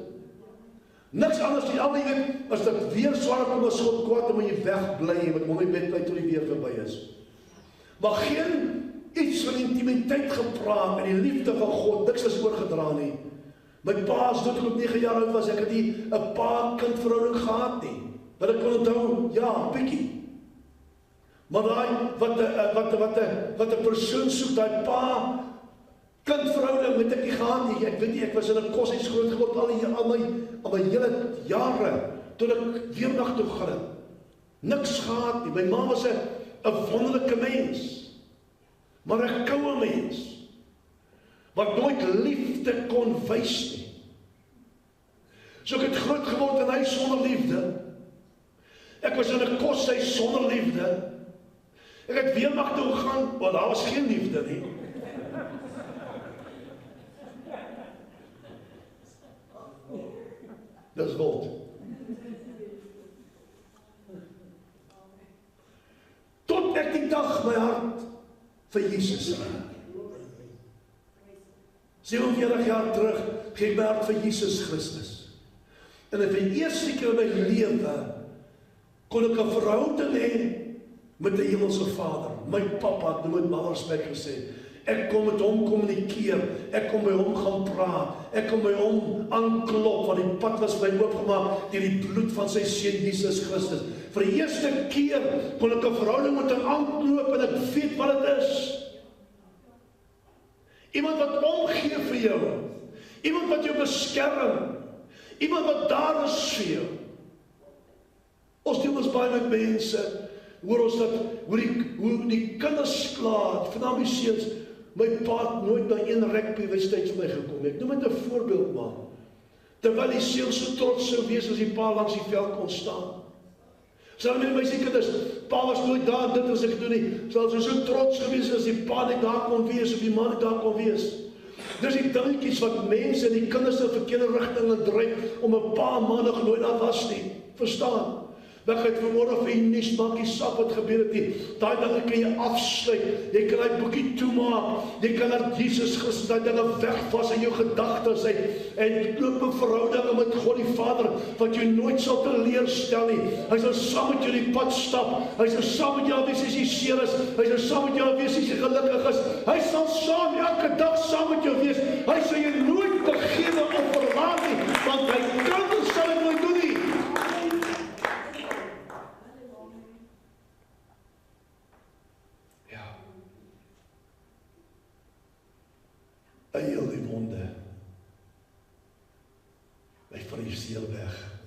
Niks anders nie, al jy weet, as dit weer swaar kom as God kwaad, dan moet jy wegbly, jy moet hom nie bed bly tot die weer verby is. Maar geen iets van intimiteit gepraat en die liefde van God, niks is oorgedra nie. My pa is dood toe ek 9 jaar oud was, ek het nie 'n pa-kind verhouding gehad nie. Wat ek kon onthou, ja, bietjie. Maar daai wat 'n persoon soek, daai pa-kind verhouding met ek nie gehad nie. Ek weet nie, ek was in 'n koshuis groot geword al my hele jare tot ek weer nag toe gaan het. Niks gehad nie. My ma was 'n wonderlike mens, maar 'n koue mens wat nooit liefde kon wys nie. So ek het groot geword in 'n huis sonder liefde. Ek was in 'n koshuis sonder liefde. Ek het weer mag toe gegaan, want daar was geen liefde nie. Dis wild. Tot ek die dag my hart vir Jesus gee. 47 jaar terug gee ek my hart vir Jesus Christus. En vir die eerste keer in my lewe kon ek 'n verhouding hê met die hemelse Vader. My papa het nooit maar respek gesê. Ek kon met hom kommunikeer, ek kon by hom gaan praat, ek kon by hom aanklop, want die pad was my oopgemaak deur die bloed van sy seun Jesus Christus. Vir die eerste keer kon ek 'n verhouding met hom aanknoop en ek weet wat dit is. Iemand wat omgee vir jou, iemand wat jou beskerm, iemand wat daar is vir jou. Ons doen ons baie met mense, hoor ons dat, hoe die kinders klaar, vanaf die seuns, my pa het nooit by een rugby-wedstryd vir my gekom. Ek noem dit 'n voorbeeld maar. Terwyl die seuns so trots sou wees as die pa langs die veld kon staan. Sal my sê kinders, pa was nooit daar, dit was ek doen nie. Sal so trots gewees as die pa net daar kon wees, of die man net daar kon wees. Dis die dingetjies wat mense en die kinders in verkeerde rigtinge dryf, om 'n pa maandag nooit daar was nie. Verstaan? Dan gaan jy vanmôre vir die nuus maak, die sap wat gebeur het nie. Daai dinge kan jy afsluit. Jy kan daai boekie toemaak. Jy kan dat Jesus Christus daai dinge wegvas in jou gedagtes uit en loop 'n verhouding met God die Vader wat jou nooit sal teleurstel nie. Hy sal saam met jou die pad stap. Hy sal saam met jou wees as jy seer is. Hy sal saam met jou wees as jy gelukkig is. Hy sal saam elke dag saam met jou wees. Hy sal jou nooit vergewe of verlaat nie, want hy kan dit sal hy nooit doen nie. Hy heel die wonde. Hy friseer weg.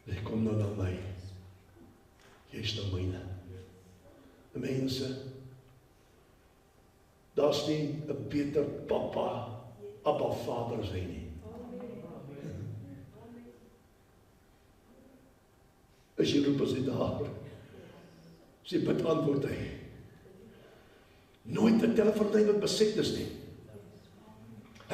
Hy kom nou na my. Jy is nou myne. Mense, daar's nie 'n beter papa, Abba Vader as hy nie. As jy roep as hy daar. As jy bid, antwoord hy. Nooit 'n telefoonlyn wat beset is nie.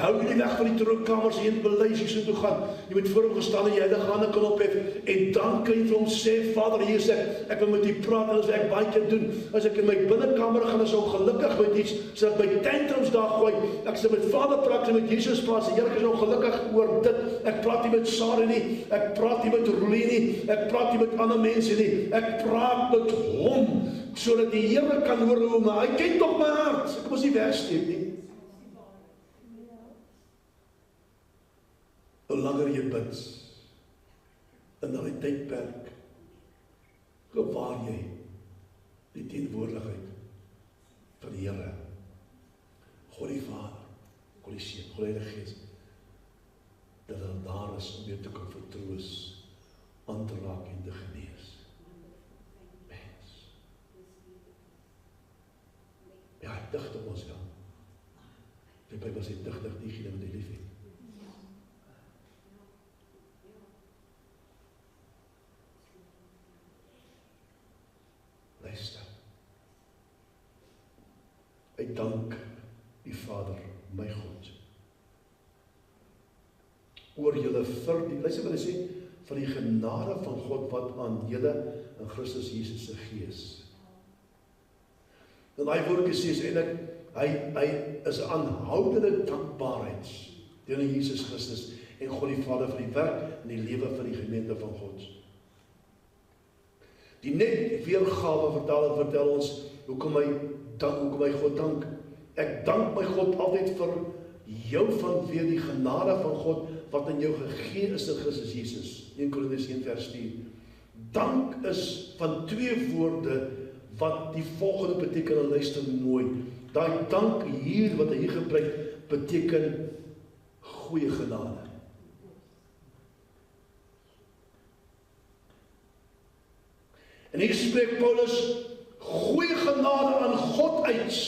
Hou jy nie weg van die troonkamers heen bely as jy so toe gaan. Jy moet voor hom gestaan en jy heilige hande kan ophef en dan kan jy vir hom sê, Vader, hier sê ek wil met u praat en as ek baie keer doen, as ek in my binnekamer gaan is ongelukkig met iets, sodat my tantrums daar gooi, ek sê met Vader praat, ek sê met Jesus praat, Here ek is ongelukkig oor dit, ek praat nie met Sarah nie, ek praat nie met Rolie nie, ek praat nie met ander mense nie, ek praat met hom, sodat die Here kan hoor hoe, maar hy ken tog my hart, ek moet nie wegsteek nie. Hoe langer jy bid, in daai tydperk, gewaar jy die teenwoordigheid van die Here, God die Vader, God die Seun, God die Heilige Gees, dat hy daar is om jou te kan vertroos, aan te raak en te genees. Mens. Ja, digtig ons dan. Die Bybel sê digtig diegene wat hy lief het. Luister. Ek dank die Vader, my God, oor julle vir die, luister wat hy sê, vir die genade van God wat aan julle in Christus Jesus se gees. En daai woordjie sê eintlik hy is 'n aanhoudende dankbaarheid teenoor Jesus Christus en God die Vader vir die werk en die lewe van die gemeente van God. Die net weergawe vertel ons hoekom hy God dank. Ek dank my God altyd vir jou vanweë die genade van God wat aan jou gegee is in Christus Jesus. 1 Korintiërs 1 vers 4. Dank is van twee woorde wat die volgende beteken, en luister mooi. Daai dank hier wat hy hier gebruik beteken goeie genade. En hier spreek Paulus goeie genade aan God uit.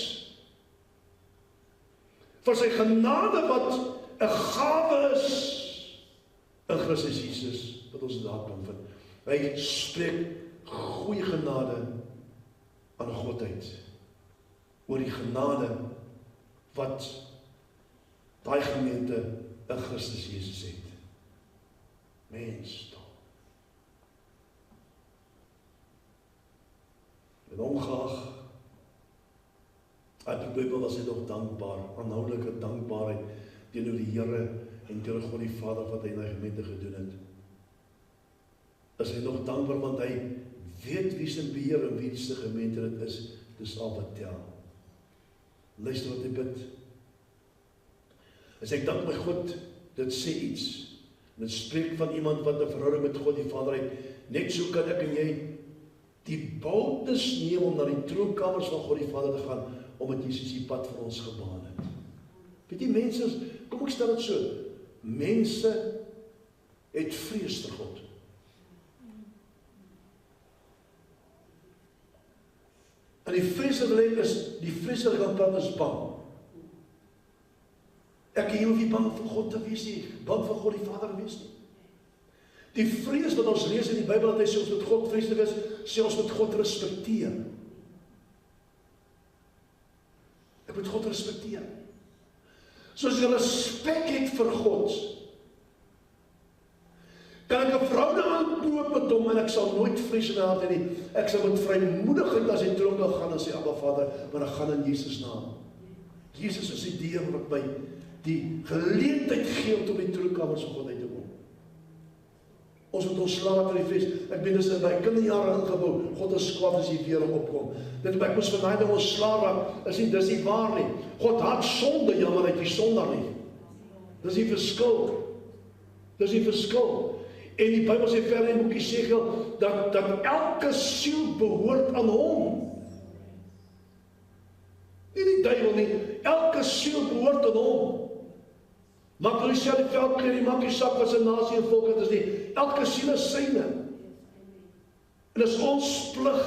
Vir sy genade wat 'n gawe is in Christus Jesus, wat ons daar kan vind. Hy spreek goeie genade aan God uit. Oor die genade wat daai gemeente in Christus Jesus het. Mens, en ongeag, uit die Bybel was hy nog dankbaar, aanhoudelike dankbaarheid teenoor die Here en teenoor God die Vader wat hy in die gemeente gedoen het. Is hy nog dankbaar want hy weet wie se beheer en wie se gemeente dit is, dis al wat tel. Luister wat hy bid. As ek dank my God, dit sê iets. Dit spreek van iemand wat 'n verhouding met God die Vader het. Net so kan ek en jy die boldness neem om na die troonkamers van God die Vader te gaan, omdat Jesus die pad vir ons gebaan het. Weet jy, mense, kom ek stel dit so, mense het vrees vir God. En die vrees wat hulle het is, die vrees wat hulle kan is bang. Ek hoef nie bang vir God te wees nie, bang vir God die Vader wees nie. Die vrees wat ons lees in die Bybel, dat hy sê ons met God vrees te wees, sê ons met God respekteer. Ek moet God respekteer. Soos jy respek het vir God, kan ek 'n verhouding aanknoop met hom en ek sal nooit vrees in my hart hê nie. Ek sal met vrymoedigheid as hy troon gaan en sê, Abba Vader, maar ek gaan in Jesus naam. Jesus is die Deur wat my die geleentheid gee om tot die troonkamers van God uit te kom. Ons moet ontslae van die vrees. Ek ben dus in my kinderjare ingebou. God is kwaad as hy weer opkom. Dit ek moes van daai ontslae raak. Dis nie waar nie. God haat sonde, ja, maar hy het nie sondaar nie. Dis die verskil. Dis die verskil. En die Bybel sê verder in boekie Jesegiel dat elke siel behoort aan hom. Nie die duiwel nie. Elke siel behoort aan hom. Maak hulle self die vel kleer, maak die sak wat 'n nasie en volk het is nie. Elke siel is syne. En dis ons plig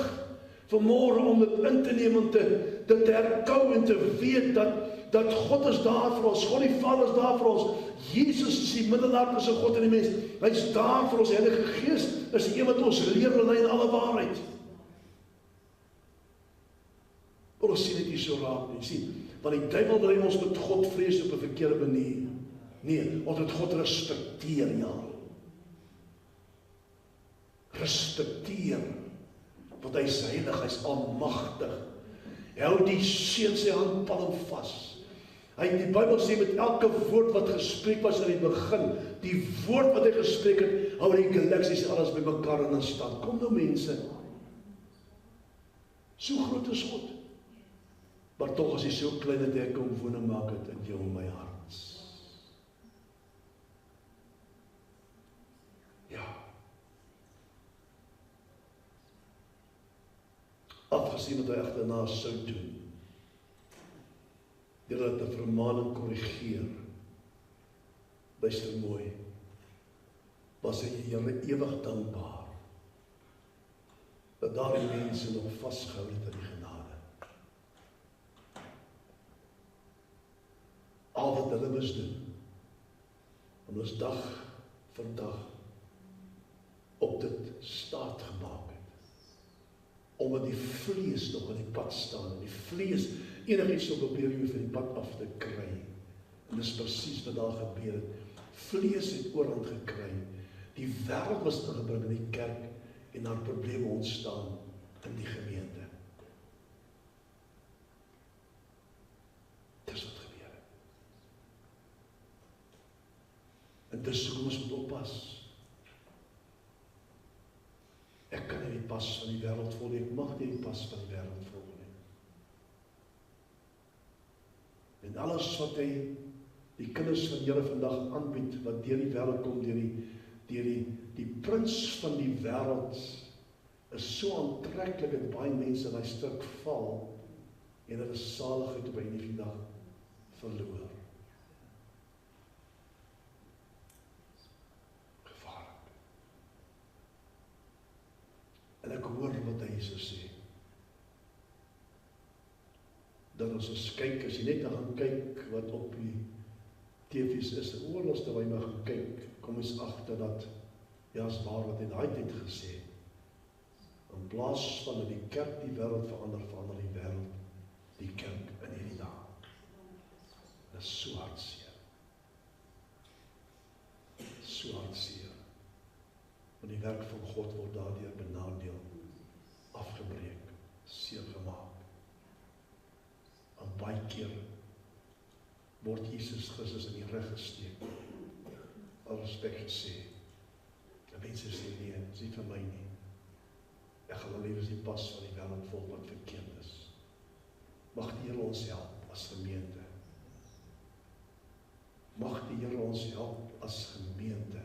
vanmôre om dit in te neem en dit te herkou en te weet dat God is daar vir ons. God die Vader is daar vir ons. Jesus is die middelaar tussen God en die mens. Hy is daar vir ons. Heilige Gees is die een wat ons leer lei in alle waarheid. Ons sien dit nie so raak nie, sien, want die duiwel wil hê ons met God vrees op 'n verkeerde manier. Nee, ons moet God respekteer, ja. Respekteer, want hy is heilig, hy is almagtig. Hy hou die see in sy handpalm vas. Die Bybel sê met elke woord wat gespreek was in die begin, die woord wat hy gespreek het, hou die galaksies alles by mekaar in stand. Kom nou mense, so groot is God, maar tog is hy so klein dat hy kom woning maak het in jou en my hart. Ja. Afgesien wat hy agterna sou doen, deur dat 'n vermaning korrigeer, luister mooi, was hy Here ewig dankbaar, dat daardie mense nog vasgehou het aan die genade. Al wat hulle moes doen, om ons dag vir dag op dit staat gemaak het, omdat die vlees nog in die pad staan, en die vlees enigiets op 'n periode van die pad af te kry. En dis presies wat daar gebeur het. Vlees het oorhand gekry. Die wêreld was ingebring in die kerk en daar probleme ontstaan in die gemeente. Dis wat gebeur het. En dis hoe ons moet oppas. Ek kan nie die pas van die wêreld volg nie, ek mag nie die pas van die wêreld volg nie. En alles wat hy die kinders van Here vandag aanbied, wat deur die wêreld kom, die prins van die wêreld, is so aantreklik dat baie mense daai stuk val, en hulle saligheid op einde van die dag verloor. Gevaarlik. En ek hoor wat hy so sê. Dat ons kyk, as jy net gaan kyk wat op die TV's is, oorloos terwyl jy gaan kyk, kom ons agter dat, ja, is waar wat hy daai tyd gesê het. In plaas van dat die kerk die wêreld verander die wêreld die kerk in hierdie dag. Dit is so hartseer. So hartseer. Want die werk van God word daardeur benadeel, afgebreek, seer gemaak. En baie keer word Jesus Christus in die rug gesteek. Al respek gesê. En mense sê nee, dis nie vir my nie. Ek gaan lewe as die pas van die wêreld volg wat verkeerd is. Mag die Here ons help as gemeente. Mag die Here ons help as gemeente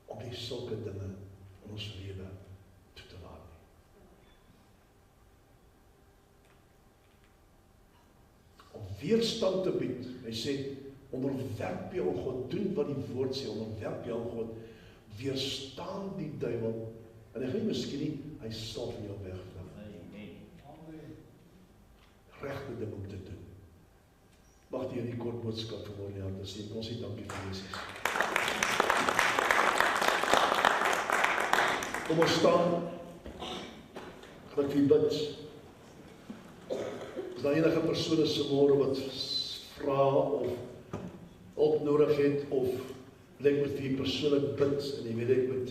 om nie sulke dinge in ons lewe toe te laat nie. Om weerstand te bied. Hy sê, onderwerp jou aan God, doen wat die woord sê, onderwerp jou aan God, weerstaan die duiwel, en hy gaan nie miskien nie, hy sal van jou wegvlug. Regte ding om te doen. Mag die Here die kort boodskap vanmôre in die harte sê, ons sê dankie vir Jesus. Kom ons staan, gaan ek vir bid. As daar enige persoon is vanmôre wat vra of hulp nodig het, of ek moet vir persoonlik bid, en jy weet ek moet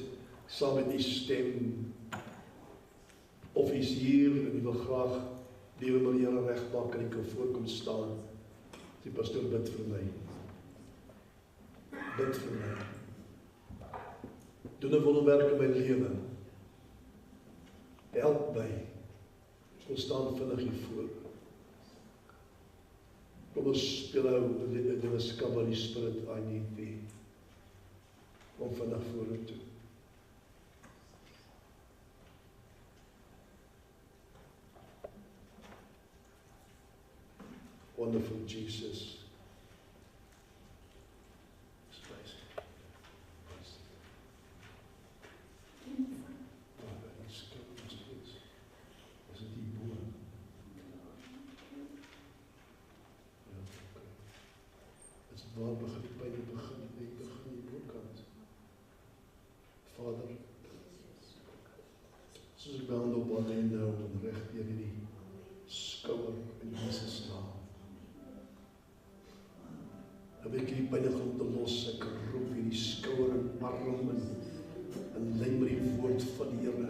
saam met die stem, of is hier, en jy wil graag lewe met die Here regmaak, en ek kan voorkom staan, die pastoor bid vir my. Bid vir my. Doen 'n wonderwerk in my lewe. Help my. Ons staan vinnig hier voor. Kom ons speel nou die Holy Spirit, I need thee. Kom vinnig vorentoe. Wonderful Jesus. Waar begin ek by die begin? Ek begin die boekkant. Vader, soos ek behandel op aan nou en recht deur die woord van die Here.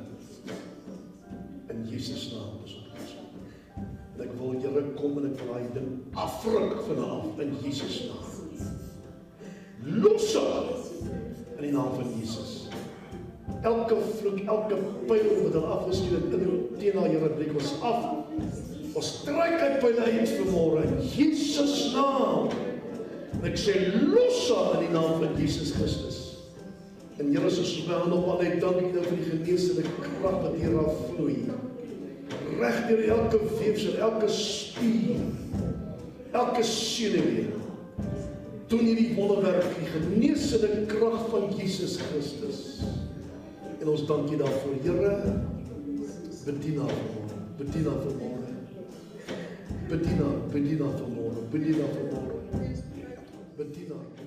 In Jesus naam is ons. En ek wil Here kom en ek wil daai ding afruk vanaf in Jesus naam. Los in die naam van Jesus. Elke vloek, elke pyl wat hulle afgestuur het teen haar Here breek ons af. Ons trek uit pyle uit vanmôre in Jesus naam. En ek sê los in die naam van Jesus Christus. En Here, soos ons my hand op al net dankie nou vir die genesende krag wat hier af vloei. Reg deur elke weefsel, elke spier, elke senuwee. Doen hierdie wonderwerk, die genesende krag van Jesus Christus. En ons dankie daarvoor, Here. Bedien haar vanmôre, bedien haar vanmôre. Bedien haar vanmôre, bedien haar vanmôre. Bedien haar.